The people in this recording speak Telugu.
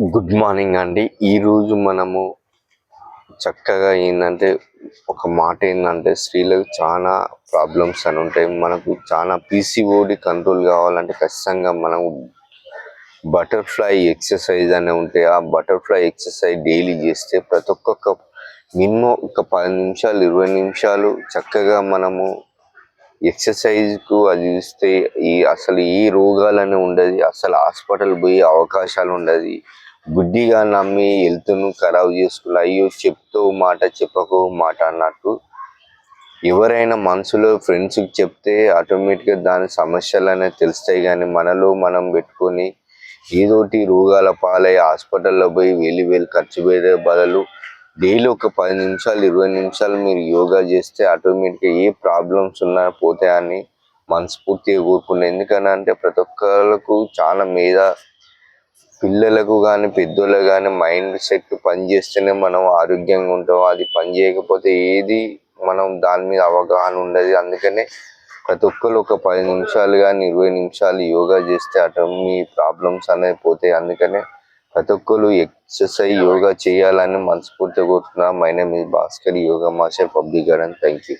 గుడ్ మార్నింగ్ అండి. ఈరోజు మనము చక్కగా ఏంటంటే ఒక మాట ఏంటంటే స్త్రీలకు చాలా ప్రాబ్లమ్స్ అని ఉంటాయి. మనకు చాలా పీసీఓడి కంట్రోల్ కావాలంటే ఖచ్చితంగా మనం బటర్ఫ్లై ఎక్సర్సైజ్ అనే ఉంటాయి. ఆ బటర్ఫ్లై ఎక్సర్సైజ్ డైలీ చేస్తే ప్రతి ఒక్కొక్క మినిమం ఒక 10 నిమిషాలు 20 నిమిషాలు చక్కగా మనము ఎక్సర్సైజ్కు అది ఇస్తే అసలు ఏ రోగాలని ఉండదు. అసలు హాస్పిటల్ పోయే అవకాశాలు ఉండదు. గుడ్డిగా నమ్మి హెల్త్ను ఖరాబ్ చేసుకుని అయ్యో చెప్తూ మాట చెప్పకు మాట అన్నట్టు ఎవరైనా మనసులో ఫ్రెండ్స్కి చెప్తే ఆటోమేటిక్గా దాని సమస్యలు అనేది తెలుస్తాయి. కానీ మనలో మనం పెట్టుకొని ఏదోటి రోగాల పాలై హాస్పిటల్లో పోయి వేలు ఖర్చు పెట్టే బదులు డైలీ ఒక 10 నిమిషాలు 20 నిమిషాలు మీరు యోగా చేస్తే ఆటోమేటిక్గా ఏ ప్రాబ్లమ్స్ ఉన్నా పోతాయని మనస్ఫూర్తిగా కోరుకున్నాను. ఎందుకనంటే ప్రతి ఒక్కరికి చాలా మీద పిల్లలకు కానీ పెద్దోళ్ళకు కానీ మైండ్ సెట్ పని చేస్తేనే మనం ఆరోగ్యంగా ఉంటాం. అది పని చేయకపోతే ఏది మనం దాని మీద అవగాహన ఉండదు. అందుకనే ప్రతి ఒక్కరు ఒక 10 నిమిషాలు కానీ 20 నిమిషాలు యోగా చేస్తే అటు మీ ప్రాబ్లమ్స్ అనేవి పోతాయి. అందుకనే ప్రతి ఒక్కరు ఎక్సర్సైజ్ యోగా చేయాలని మనస్ఫూర్తిగా కోరుతున్నాను. My name is Bhaskar, yoga master, public garden. Thank you.